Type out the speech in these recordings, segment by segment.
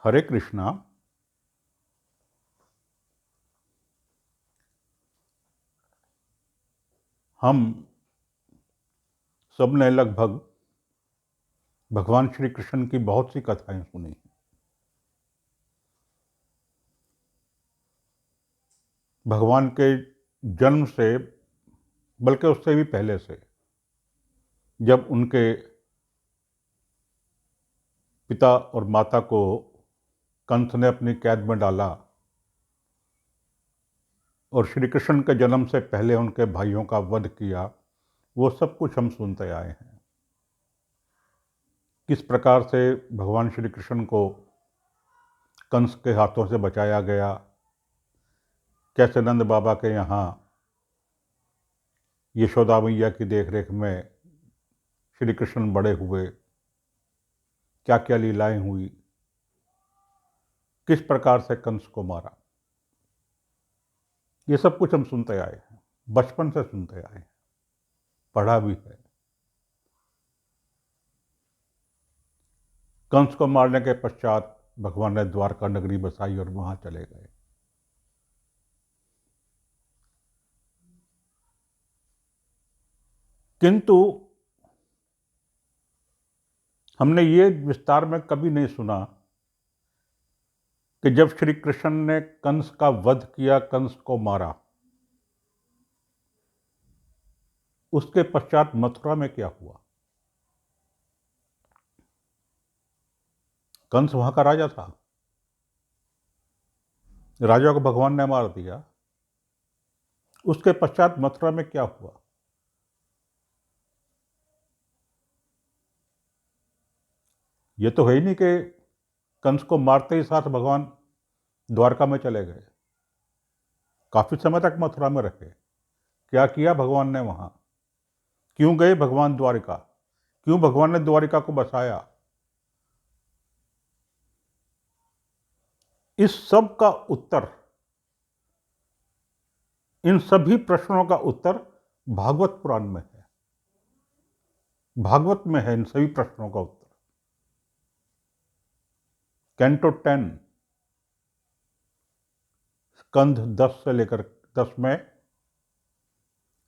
हरे कृष्णा। हम सब ने लगभग भगवान श्री कृष्ण की बहुत सी कथाएं सुनी हैं। भगवान के जन्म से, बल्कि उससे भी पहले से, जब उनके पिता और माता को कंस ने अपनी कैद में डाला और श्री कृष्ण के जन्म से पहले उनके भाइयों का वध किया, वो सब कुछ हम सुनते आए हैं। किस प्रकार से भगवान श्री कृष्ण को कंस के हाथों से बचाया गया, कैसे नंद बाबा के यहाँ यशोदा मैया की देखरेख में श्री कृष्ण बड़े हुए, क्या क्या लीलाएं हुई, किस प्रकार से कंस को मारा, ये सब कुछ हम सुनते आए हैं, बचपन से सुनते आए हैं, पढ़ा भी है। कंस को मारने के पश्चात भगवान ने द्वारका नगरी बसाई और वहां चले गए। किंतु हमने ये विस्तार में कभी नहीं सुना कि जब श्री कृष्ण ने कंस का वध किया, कंस को मारा, उसके पश्चात मथुरा में क्या हुआ। कंस वहां का राजा था, राजा को भगवान ने मार दिया। उसके पश्चात मथुरा में क्या हुआ। ये तो है ही नहीं कि कंस को मारते ही साथ भगवान द्वारका में चले गए। काफी समय तक मथुरा में रहे। क्या किया भगवान ने वहां, क्यों गए भगवान द्वारिका, क्यों भगवान ने द्वारिका को बसाया। इस सब का उत्तर, इन सभी प्रश्नों का उत्तर भागवत पुराण में है। भागवत में है इन सभी प्रश्नों का उत्तर। कैंटो 10 स्कंध 10 से लेकर 10 में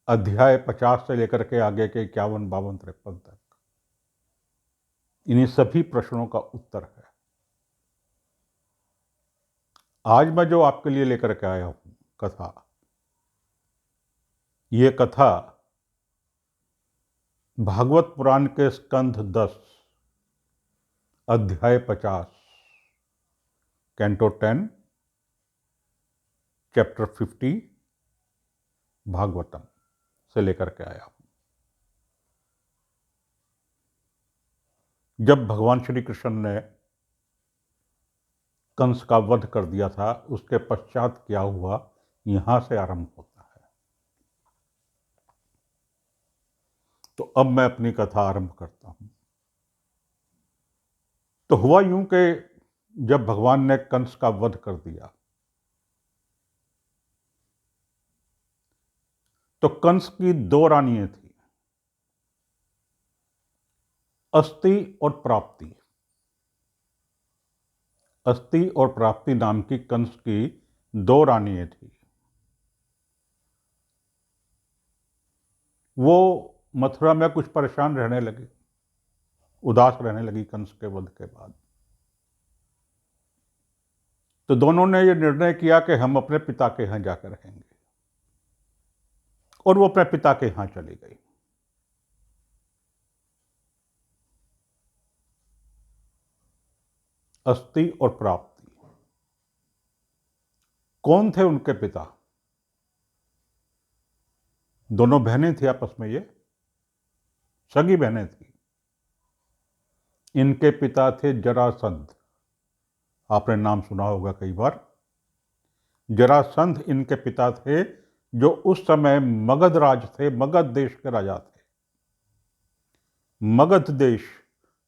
अध्याय 50 से लेकर के आगे के 51, 52, 53 तक इन्हीं सभी प्रश्नों का उत्तर है। आज मैं जो आपके लिए लेकर के आया हूं कथा, ये कथा भागवत पुराण के स्कंध 10 अध्याय 50 कैंटो 10 चैप्टर 50 भागवतम से लेकर के आया हूं। जब भगवान श्री कृष्ण ने कंस का वध कर दिया था, उसके पश्चात क्या हुआ, यहां से आरंभ होता है। तो अब मैं अपनी कथा आरंभ करता हूं। तो हुआ यूं कि जब भगवान ने कंस का वध कर दिया, तो कंस की दो रानियां थी, अस्ति और प्राप्ति। अस्ति और प्राप्ति नाम की कंस की दो रानियां थी। वो मथुरा में कुछ परेशान रहने लगी, उदास रहने लगी कंस के वध के बाद। तो दोनों ने ये निर्णय किया कि हम अपने पिता के यहां जाकर रहेंगे, और वो अपने पिता के यहां चली गई। अस्ति और प्राप्ति कौन थे उनके पिता? दोनों बहनें थी आपस में, ये सगी बहनें थी। इनके पिता थे जरासंध। आपने नाम सुना होगा कई बार। जरासंध इनके पिता थे, जो उस समय मगध राज थे, मगध देश के राजा थे। मगध देश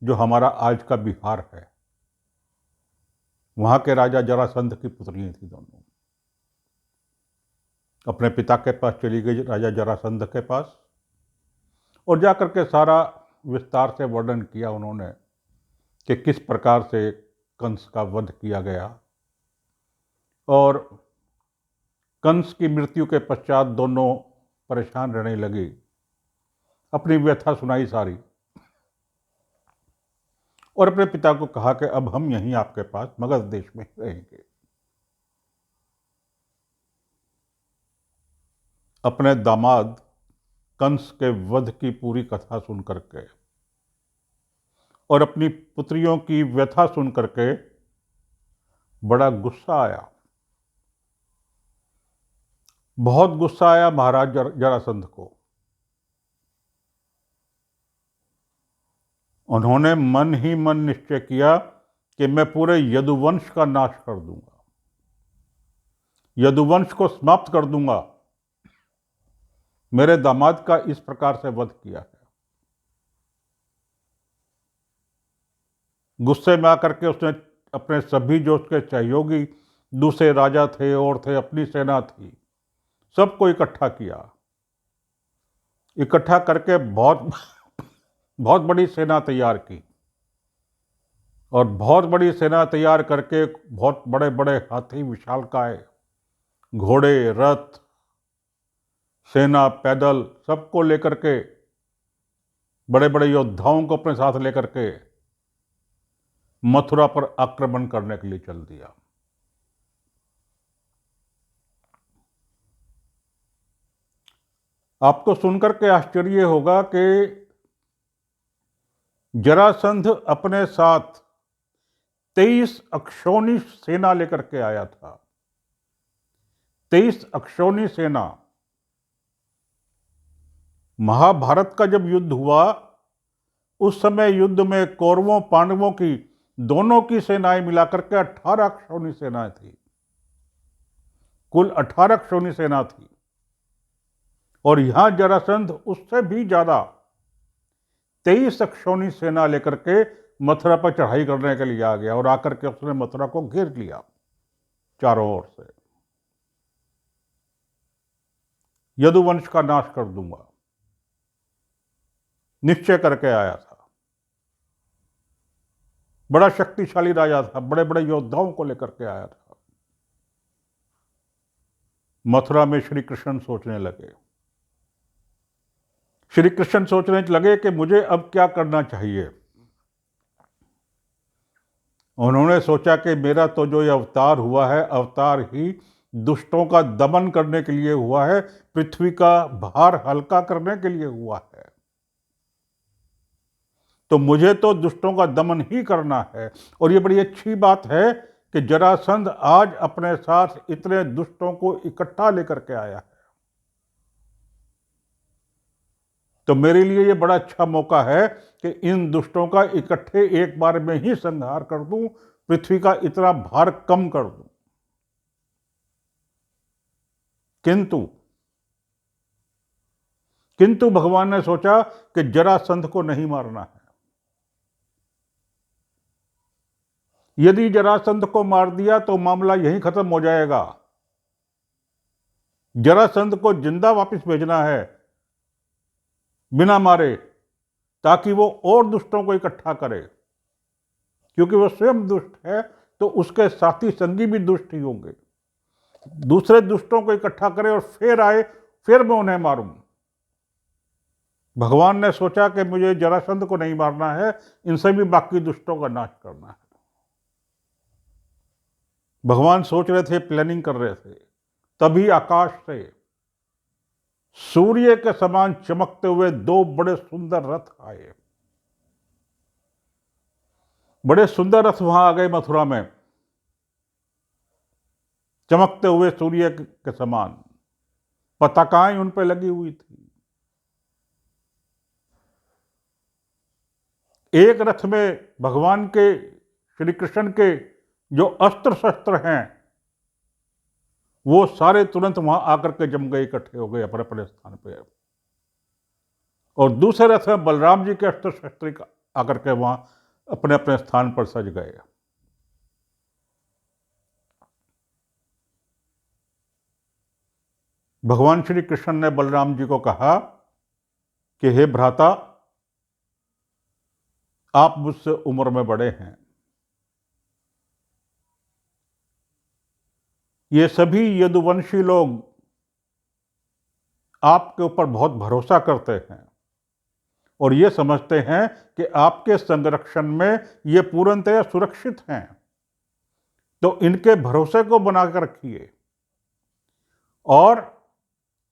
जो हमारा आज का बिहार है, वहां के राजा जरासंध की पुत्रियां थी दोनों। अपने पिता के पास चली गई, राजा जरासंध के पास, और जाकर के सारा विस्तार से वर्णन किया उन्होंने कि किस प्रकार से कंस का वध किया गया और कंस की मृत्यु के पश्चात दोनों परेशान रहने लगे, अपनी व्यथा सुनाई सारी और अपने पिता को कहा कि अब हम यहीं आपके पास मगध देश में रहेंगे। अपने दामाद कंस के वध की पूरी कथा सुन करके और अपनी पुत्रियों की व्यथा सुन करके बड़ा गुस्सा आया, बहुत गुस्सा आया महाराज जरासंध को। उन्होंने मन ही मन निश्चय किया कि मैं पूरे यदुवंश का नाश कर दूंगा, यदुवंश को समाप्त कर दूंगा। मेरे दामाद का इस प्रकार से वध किया है। गुस्से में आकर के उसने अपने सभी जो उसके सहयोगी दूसरे राजा थे और थे, अपनी सेना थी, सबको इकट्ठा किया। इकट्ठा करके बहुत बहुत बड़ी सेना तैयार की और बहुत बड़ी सेना तैयार करके बहुत बड़े बड़े हाथी, विशालकाय, घोड़े, रथ, सेना, पैदल, सबको लेकर के, बड़े बड़े योद्धाओं को अपने साथ लेकर के मथुरा पर आक्रमण करने के लिए चल दिया। आपको सुनकर के आश्चर्य होगा कि जरासंध अपने साथ 23 अक्षौणी सेना लेकर के आया था। 23 अक्षौणी सेना। महाभारत का जब युद्ध हुआ उस समय युद्ध में कौरवों पांडवों की दोनों की सेनाएं मिलाकर के 18 अक्षौणी सेनाएं थी। कुल 18 अक्षौणी सेना थी और यहां जरासंध उससे भी ज्यादा 23 अक्षौणी सेना लेकर के मथुरा पर चढ़ाई करने के लिए आ गया और आकर के उसने मथुरा को घेर लिया चारों ओर से। यदुवंश का नाश कर दूंगा, निश्चय करके आया था। बड़ा शक्तिशाली राजा था, बड़े बड़े योद्धाओं को लेकर के आया था। मथुरा में श्री कृष्ण सोचने लगे। श्री कृष्ण सोचने लगे कि मुझे अब क्या करना चाहिए। उन्होंने सोचा कि मेरा तो जो ये अवतार हुआ है, अवतार ही दुष्टों का दमन करने के लिए हुआ है, पृथ्वी का भार हल्का करने के लिए हुआ है। तो मुझे तो दुष्टों का दमन ही करना है। और ये बड़ी अच्छी बात है कि जरासंध आज अपने साथ इतने दुष्टों को इकट्ठा लेकर के आया है। तो मेरे लिए ये बड़ा अच्छा मौका है कि इन दुष्टों का इकट्ठे एक बार में ही संहार कर दूं, पृथ्वी का इतना भार कम कर दूं। किंतु भगवान ने सोचा कि जरासंध को नहीं मारना है। यदि जरासंध को मार दिया तो मामला यहीं खत्म हो जाएगा। जरासंध को जिंदा वापस भेजना है बिना मारे, ताकि वो और दुष्टों को इकट्ठा करे। क्योंकि वो स्वयं दुष्ट है तो उसके साथी संगी भी दुष्ट ही होंगे। दूसरे दुष्टों को इकट्ठा करे और फिर आए, फिर मैं उन्हें मारूं। भगवान ने सोचा कि मुझे जरासंध को नहीं मारना है, इनसे भी बाकी दुष्टों का नाश करना है। भगवान सोच रहे थे, प्लानिंग कर रहे थे, तभी आकाश से सूर्य के समान चमकते हुए दो बड़े सुंदर रथ आए। बड़े सुंदर रथ वहां आ गए मथुरा में, चमकते हुए सूर्य के समान, पताकाएं उन पर लगी हुई थी। एक रथ में भगवान के, श्री कृष्ण के जो अस्त्र शस्त्र हैं वो सारे तुरंत वहां आकर के जम गए, इकट्ठे हो गए अपने अपने स्थान पे। और दूसरे रथ में बलराम जी के अस्त्र शस्त्र आकर के वहां अपने अपने स्थान पर सज गए। भगवान श्री कृष्ण ने बलराम जी को कहा कि हे भ्राता, आप मुझसे उम्र में बड़े हैं, ये सभी यदुवंशी लोग आपके ऊपर बहुत भरोसा करते हैं और ये समझते हैं कि आपके संरक्षण में ये पूर्णतया सुरक्षित हैं। तो इनके भरोसे को बनाकर रखिए। और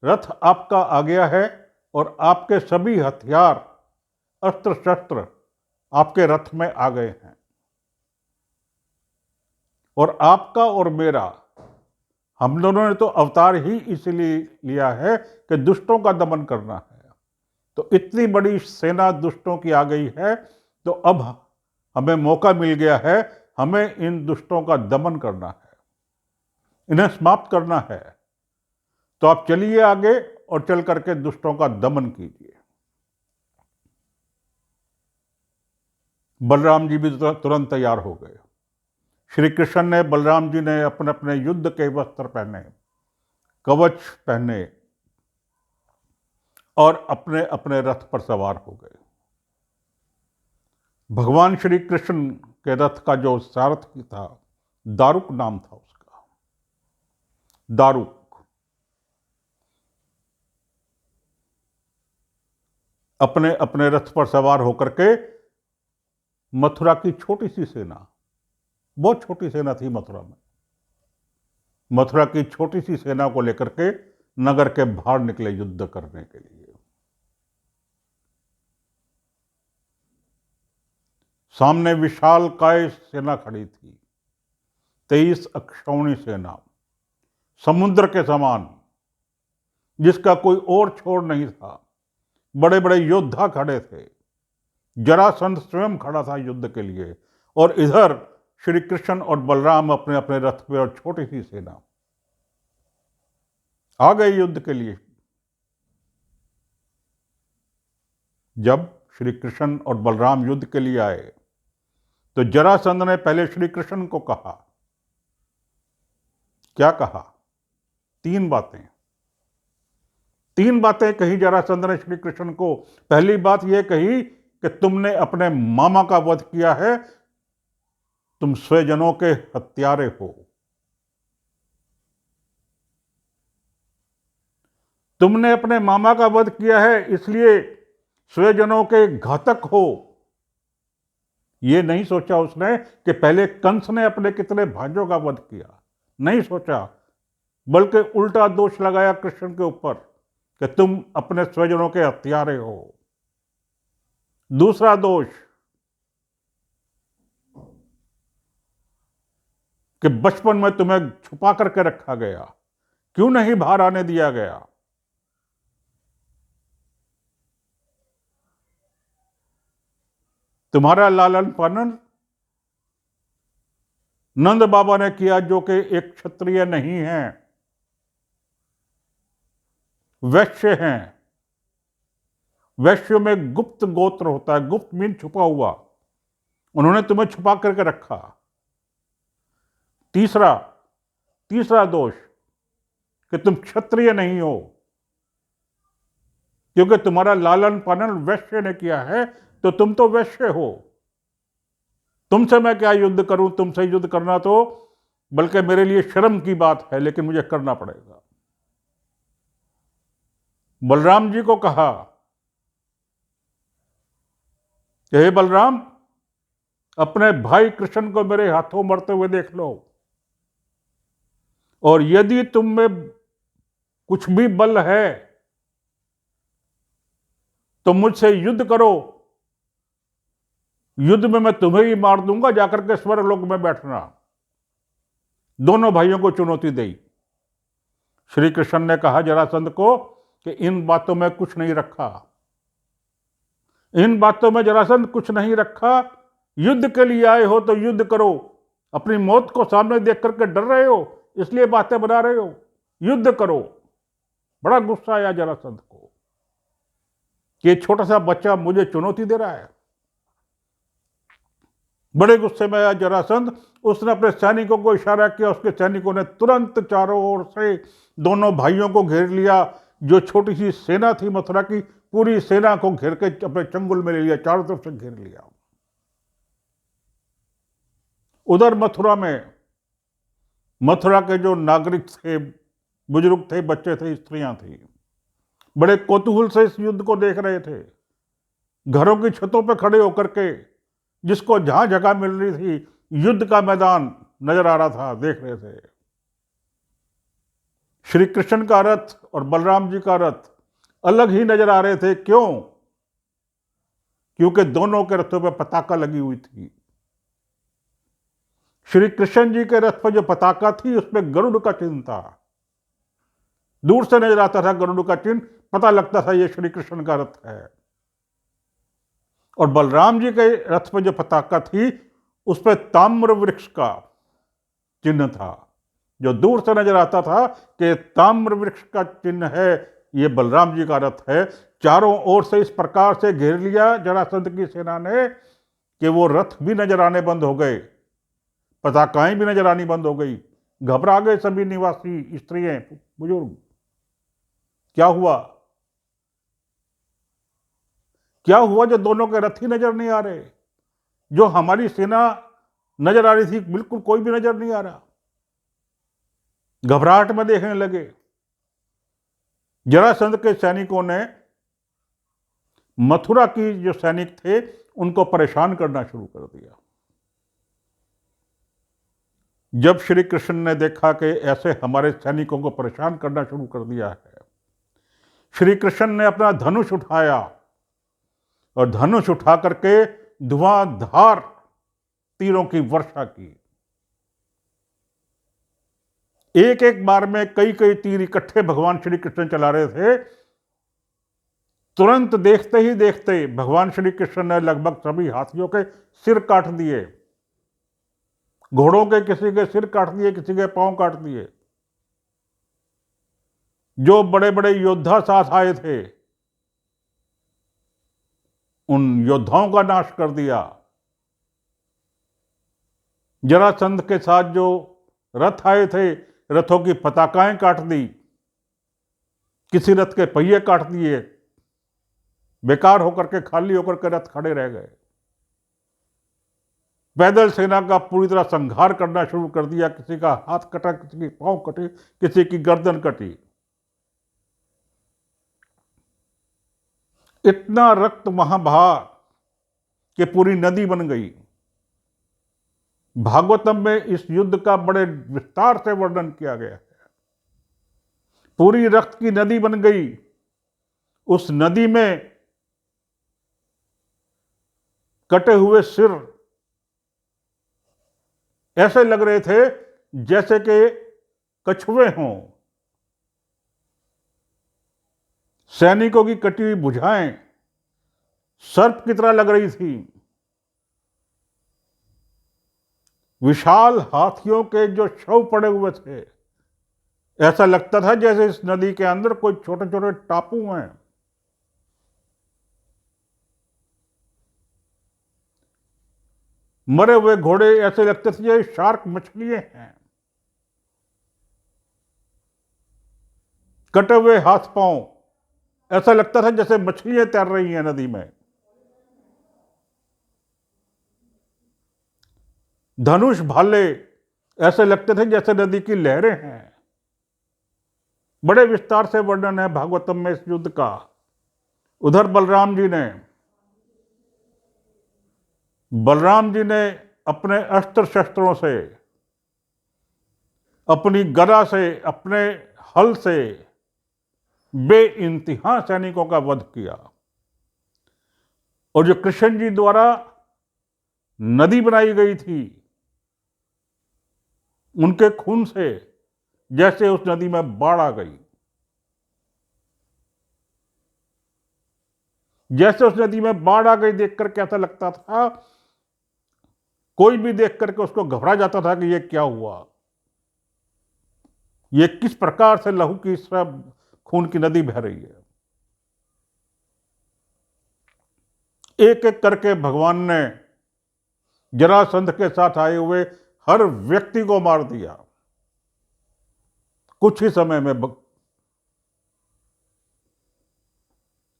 रथ आपका आ गया है और आपके सभी हथियार, अस्त्र शस्त्र आपके रथ में आ गए हैं। और आपका और मेरा, हम दोनों ने तो अवतार ही इसलिए लिया है कि दुष्टों का दमन करना है। तो इतनी बड़ी सेना दुष्टों की आ गई है, तो अब हमें मौका मिल गया है, हमें इन दुष्टों का दमन करना है, इन्हें समाप्त करना है। तो आप चलिए आगे और चल करके दुष्टों का दमन कीजिए। बलराम जी भी तुरंत तैयार हो गए। श्री कृष्ण ने, बलराम जी ने अपने अपने युद्ध के वस्त्र पहने, कवच पहने और अपने अपने रथ पर सवार हो गए। भगवान श्री कृष्ण के रथ का जो सारथी था, दारुक नाम था उसका, दारुक। अपने अपने रथ पर सवार होकर के मथुरा की छोटी सी सेना, बहुत छोटी सेना थी मथुरा में, मथुरा की छोटी सी सेना को लेकर के नगर के बाहर निकले युद्ध करने के लिए। सामने विशालकाय सेना खड़ी थी, 23 अक्षौणी सेना, समुद्र के समान, जिसका कोई और छोर नहीं था। बड़े बड़े योद्धा खड़े थे, जरासंध स्वयं खड़ा था युद्ध के लिए, और इधर श्री कृष्ण और बलराम अपने अपने रथ पे और छोटी सी सेना आ गए युद्ध के लिए। जब श्री कृष्ण और बलराम युद्ध के लिए आए तो जरासंध ने पहले श्री कृष्ण को कहा, क्या कहा? तीन बातें कही जरासंध ने श्री कृष्ण को। पहली बात यह कही कि तुमने अपने मामा का वध किया है, तुम स्वजनों के हत्यारे हो, तुमने अपने मामा का वध किया है इसलिए स्वजनों के घातक हो। यह नहीं सोचा उसने कि पहले कंस ने अपने कितने भाइयों का वध किया, नहीं सोचा, बल्कि उल्टा दोष लगाया कृष्ण के ऊपर कि तुम अपने स्वजनों के हत्यारे हो। दूसरा दोष कि बचपन में तुम्हें छुपा करके रखा गया, क्यों नहीं बाहर आने दिया गया? तुम्हारा लालन पालन नंद बाबा ने किया, जो कि एक क्षत्रिय नहीं है, वैश्य हैं। वैश्य में गुप्त गोत्र होता है, गुप्त मीन छुपा हुआ, उन्होंने तुम्हें छुपा करके रखा। तीसरा दोष कि तुम क्षत्रिय नहीं हो, क्योंकि तुम्हारा लालन पालन वैश्य ने किया है, तो तुम तो वैश्य हो। तुमसे मैं क्या युद्ध करूं? तुमसे युद्ध करना तो बल्कि मेरे लिए शर्म की बात है, लेकिन मुझे करना पड़ेगा। बलराम जी को कहा कि हे बलराम, अपने भाई कृष्ण को मेरे हाथों मरते हुए देख लो, और यदि तुम में कुछ भी बल है तो मुझसे युद्ध करो, युद्ध में मैं तुम्हें ही मार दूंगा, जाकर के स्वर्गलोक में बैठना। दोनों भाइयों को चुनौती दी। श्री कृष्ण ने कहा जरासंध को कि इन बातों में कुछ नहीं रखा, इन बातों में जरासंध कुछ नहीं रखा। युद्ध के लिए आए हो तो युद्ध करो, अपनी मौत को सामने देख करके डर रहे हो इसलिए बातें बना रहे हो, युद्ध करो। बड़ा गुस्सा आया जरासंध को कि छोटा सा बच्चा मुझे चुनौती दे रहा है। बड़े गुस्से में आया जरासंध, उसने अपने सैनिकों को इशारा किया, उसके सैनिकों ने तुरंत चारों ओर से दोनों भाइयों को घेर लिया। जो छोटी सी सेना थी मथुरा की, पूरी सेना को घेर के अपने चंगुल में ले लिया, चारों तरफ से घेर लिया। उधर मथुरा में मथुरा के जो नागरिक थे, बुजुर्ग थे, बच्चे थे, स्त्रियां थी, बड़े कौतूहल से इस युद्ध को देख रहे थे। घरों की छतों पर खड़े होकर के जिसको जहां जगह मिल रही थी, युद्ध का मैदान नजर आ रहा था, देख रहे थे। श्री कृष्ण का रथ और बलराम जी का रथ अलग ही नजर आ रहे थे। क्यों? क्योंकि दोनों के रथों पर पताका लगी हुई थी। श्री कृष्ण जी के रथ पर जो पताका थी उसमें गरुड़ का चिन्ह था। दूर से नजर आता था गरुड़ का चिन्ह, पता लगता था यह श्री कृष्ण का रथ है। और बलराम जी के रथ पर जो पताका थी उस पर ताम्र वृक्ष का चिन्ह था, जो दूर से नजर आता था कि ताम्र वृक्ष का चिन्ह है, ये बलराम जी का रथ है। चारों ओर से इस प्रकार से घेर लिया जरासंध की सेना ने कि वो रथ भी नजर आने बंद हो गए, पताकाएं भी नजर आनी बंद हो गई। घबरा गए सभी निवासी, स्त्रियां, बुजुर्ग। क्या हुआ? क्या हुआ जो दोनों के रथ ही नजर नहीं आ रहे? जो हमारी सेना नजर आ रही थी, बिल्कुल कोई भी नजर नहीं आ रहा। घबराहट में देखने लगे। जरासंध के सैनिकों ने मथुरा की जो सैनिक थे उनको परेशान करना शुरू कर दिया। जब श्री कृष्ण ने देखा कि ऐसे हमारे सैनिकों को परेशान करना शुरू कर दिया है, श्री कृष्ण ने अपना धनुष उठाया और धनुष उठा करके धुआंधार तीरों की वर्षा की। एक एक बार में कई कई तीर इकट्ठे भगवान श्री कृष्ण चला रहे थे। तुरंत देखते ही देखते भगवान श्री कृष्ण ने लगभग सभी हाथियों के सिर काट दिए, घोड़ों के किसी के सिर काट दिए, किसी के पांव काट दिए। जो बड़े बड़े योद्धा साथ आए थे उन योद्धाओं का नाश कर दिया। जरासंध के साथ जो रथ आए थे, रथों की पताकाएं काट दी, किसी रथ के पहिए काट दिए, बेकार होकर के, खाली होकर के रथ खड़े रह गए। पैदल सेना का पूरी तरह संहार करना शुरू कर दिया। किसी का हाथ कटा, किसी की पांव कटी, किसी की गर्दन कटी। इतना रक्त वहां बहा कि पूरी नदी बन गई। भागवतम में इस युद्ध का बड़े विस्तार से वर्णन किया गया है। पूरी रक्त की नदी बन गई। उस नदी में कटे हुए सिर ऐसे लग रहे थे जैसे कि कछुए हों। सैनिकों की कटी हुई भुजाएं सर्प की तरह लग रही थी। विशाल हाथियों के जो शव पड़े हुए थे, ऐसा लगता था जैसे इस नदी के अंदर कोई छोटे छोटे टापू हैं। मरे हुए घोड़े ऐसे लगते थे जैसे शार्क मछलियां हैं। कटे हुए हाथ पांव ऐसा लगता था जैसे मछलियां तैर रही हैं नदी में। धनुष भाले ऐसे लगते थे जैसे नदी की लहरें हैं। बड़े विस्तार से वर्णन है भागवतम में इस युद्ध का। उधर बलराम जी ने अपने अस्त्र शस्त्रों से, अपनी गदा से, अपने हल से बेइंतहा सैनिकों का वध किया। और जो कृष्ण जी द्वारा नदी बनाई गई थी, उनके खून से जैसे उस नदी में बाढ़ आ गई। जैसे उस नदी में बाढ़ आ गई देखकर कैसा लगता था, कोई भी देख करके उसको घबरा जाता था कि यह क्या हुआ, यह किस प्रकार से लहू की सब खून की नदी बह रही है। एक एक करके भगवान ने जरासंध के साथ आए हुए हर व्यक्ति को मार दिया कुछ ही समय में।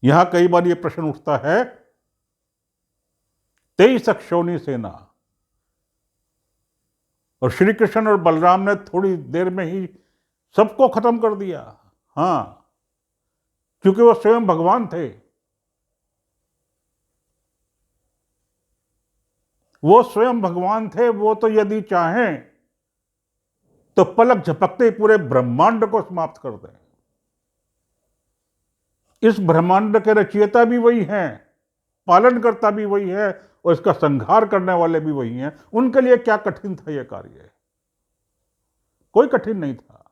यहां कई बार यह प्रश्न उठता है, 23 अक्षौणी सेना और श्री कृष्ण और बलराम ने थोड़ी देर में ही सबको खत्म कर दिया। हाँ, क्योंकि वो स्वयं भगवान थे। वो स्वयं भगवान थे। वो तो यदि चाहें तो पलक झपकते ही पूरे ब्रह्मांड को समाप्त कर दें। इस ब्रह्मांड के रचयिता भी वही हैं, पालनकर्ता भी वही है, और इसका संहार करने वाले भी वही हैं। उनके लिए क्या कठिन था यह कार्य? कोई कठिन नहीं था।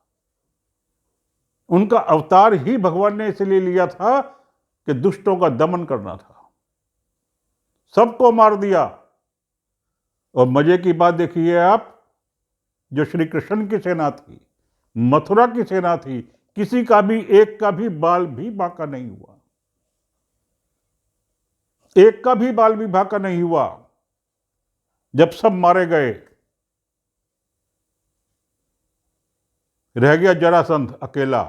उनका अवतार ही भगवान ने इसलिए लिया था कि दुष्टों का दमन करना था। सबको मार दिया। और मजे की बात देखिए आप, जो श्री कृष्ण की सेना थी, मथुरा की सेना थी, किसी का भी, एक का भी बाल भी बांका नहीं हुआ। एक का भी बाल भी बांका नहीं हुआ। जब सब मारे गए, रह गया जरासंध अकेला।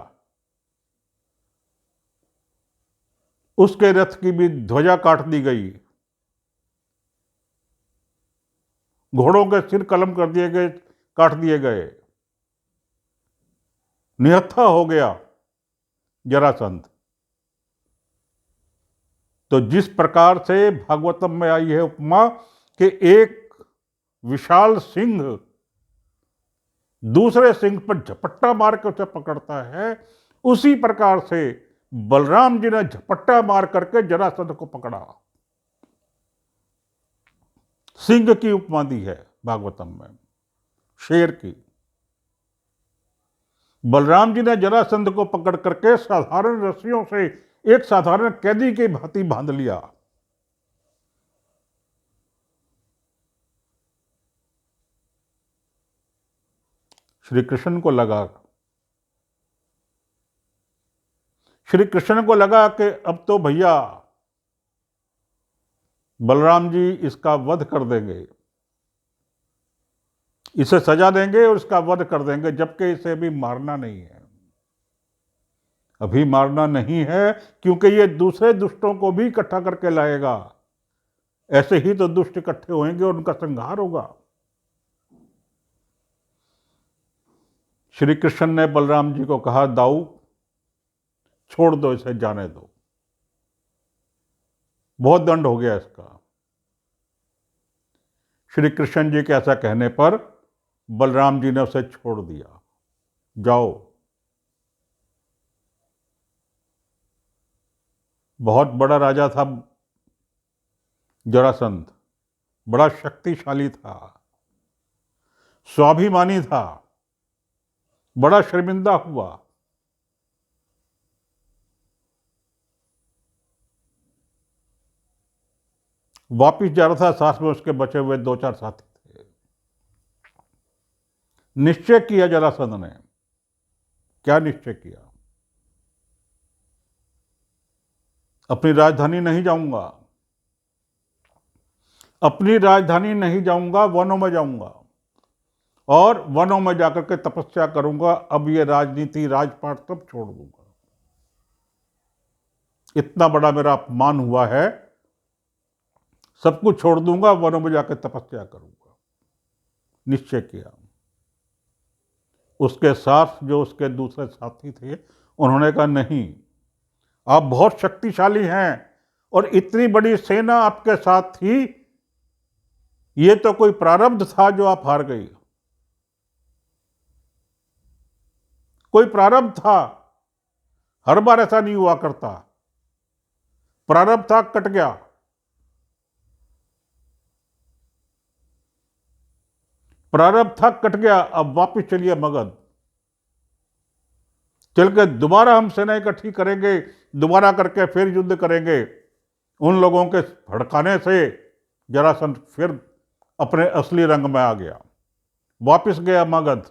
उसके रथ की भी ध्वजा काट दी गई, घोड़ों के सिर कलम कर दिए गए, काट दिए गए। निहत्था हो गया जरासंध। तो जिस प्रकार से भागवतम में आई है उपमा कि एक विशाल सिंह दूसरे सिंह पर झपट्टा मार कर उसे पकड़ता है, उसी प्रकार से बलराम जी ने झपट्टा मार करके जरासंध को पकड़ा। सिंह की उपमा दी है भागवतम में, शेर की। बलराम जी ने जरासंध को पकड़ करके साधारण रस्सियों से एक साधारण कैदी की भांति बांध लिया। श्री कृष्ण को लगा कि अब तो भैया बलराम जी इसका वध कर देंगे, इसे सजा देंगे और इसका वध कर देंगे, जबकि इसे अभी मारना नहीं है। अभी मारना नहीं है, क्योंकि ये दूसरे दुष्टों को भी इकट्ठा करके लाएगा। ऐसे ही तो दुष्ट इकट्ठे होंगे और उनका संहार होगा। श्री कृष्ण ने बलराम जी को कहा, दाऊ छोड़ दो इसे, जाने दो, बहुत दंड हो गया इसका। श्री कृष्ण जी के ऐसा कहने पर बलराम जी ने उसे छोड़ दिया। जाओ। बहुत बड़ा राजा था जरासंध, बड़ा शक्तिशाली था, स्वाभिमानी था, बड़ा शर्मिंदा हुआ। वापिस जा रहा था, साथ में उसके बचे हुए 2-4 साथी थे। निश्चय किया जरासंध ने। क्या निश्चय किया? अपनी राजधानी नहीं जाऊंगा, अपनी राजधानी नहीं जाऊंगा, वनों में जाऊंगा और वनों में जाकर के तपस्या करूंगा। अब ये राजनीति, राजपाट सब छोड़ दूंगा। इतना बड़ा मेरा अपमान हुआ है, सब कुछ छोड़ दूंगा, वनों में जाकर तपस्या करूंगा। निश्चय किया। उसके साथ जो उसके दूसरे साथी थे, उन्होंने कहा, नहीं, आप बहुत शक्तिशाली हैं और इतनी बड़ी सेना आपके साथ थी, ये तो कोई प्रारब्ध था जो आप हार गई। कोई प्रारब्ध था, हर बार ऐसा नहीं हुआ करता। प्रारब्ध था, कट गया। प्रारब्ध था, कट गया। अब वापिस चलिए मगध, चल के दोबारा हम सेना इकट्ठी करेंगे, दोबारा करके फिर युद्ध करेंगे। उन लोगों के भड़काने से जरासंध फिर अपने असली रंग में आ गया, वापिस गया मगध।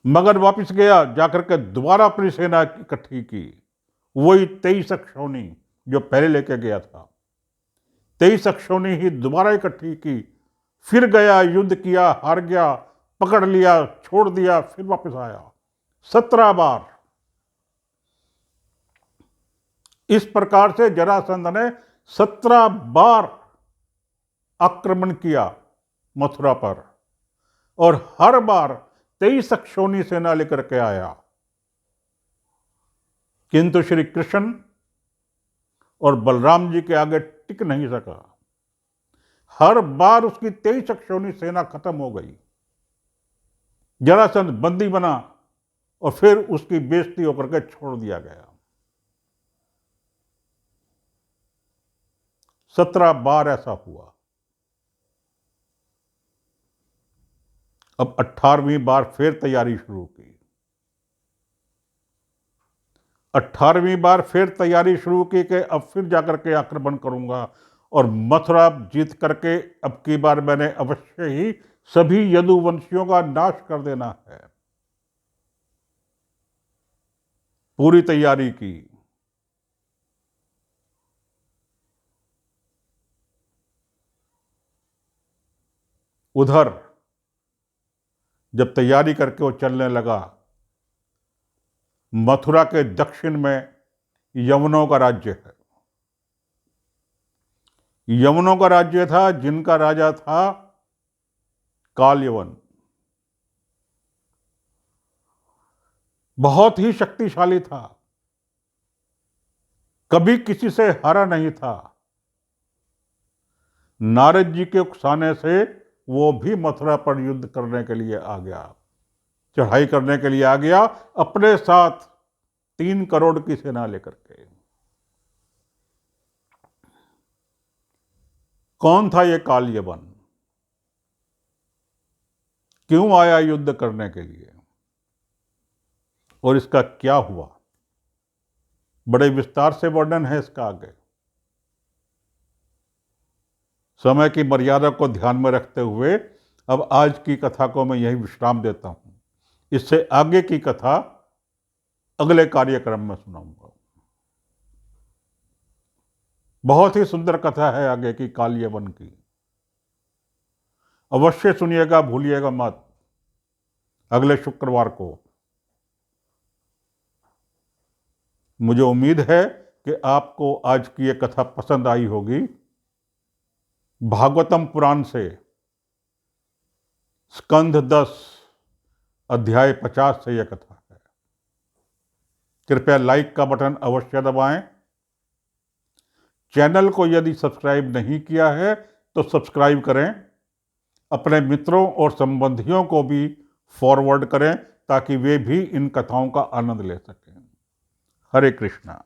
मगध वापिस गया, जाकर के दोबारा अपनी सेना इकट्ठी की। वही 23 अक्षौणी जो पहले लेके गया था, 23 अक्षौणी ही दोबारा इकट्ठी की। फिर गया, युद्ध किया, हार गया, पकड़ लिया, छोड़ दिया, फिर वापस आया। 17 बार। इस प्रकार से जरासंध ने 17 बार आक्रमण किया मथुरा पर और हर बार 23 अक्षौणी सेना लेकर के आया, किंतु श्री कृष्ण और बलराम जी के आगे टिक नहीं सका। हर बार उसकी 23 अक्षौणी सेना खत्म हो गई। जरासंध बंदी बना और फिर उसकी बेइज्जती होकर के छोड़ दिया गया। 17 बार ऐसा हुआ। अब 18वीं बार फिर तैयारी शुरू की। 18वीं बार फिर तैयारी शुरू की कि अब फिर जाकर के आक्रमण करूंगा और मथुरा जीत करके अब की बार मैंने अवश्य ही सभी यदुवंशियों का नाश कर देना है। पूरी तैयारी की। उधर जब तैयारी करके वो चलने लगा, मथुरा के दक्षिण में यवनों का राज्य है। यवनों का राज्य था, जिनका राजा था कालयवन। बहुत ही शक्तिशाली था, कभी किसी से हारा नहीं था। नारद जी के उकसाने से वो भी मथुरा पर युद्ध करने के लिए आ गया, चढ़ाई करने के लिए आ गया, अपने साथ 3 करोड़ की सेना लेकर के। कौन था ये कालयवन? क्यों आया युद्ध करने के लिए और इसका क्या हुआ? बड़े विस्तार से वर्णन है इसका आगे। समय की मर्यादा को ध्यान में रखते हुए अब आज की कथा को मैं यही विश्राम देता हूं। इससे आगे की कथा अगले कार्यक्रम में सुनाऊंगा। बहुत ही सुंदर कथा है आगे की कालयवन की। अवश्य सुनिएगा, भूलिएगा मत। अगले शुक्रवार को। मुझे उम्मीद है कि आपको आज की ये कथा पसंद आई होगी। भागवतम पुराण से स्कंध 10 अध्याय 50 से यह कथा है। कृपया लाइक का बटन अवश्य दबाएं। चैनल को यदि सब्सक्राइब नहीं किया है तो सब्सक्राइब करें। अपने मित्रों और संबंधियों को भी फॉरवर्ड करें ताकि वे भी इन कथाओं का आनंद ले सकें। हरे कृष्णा।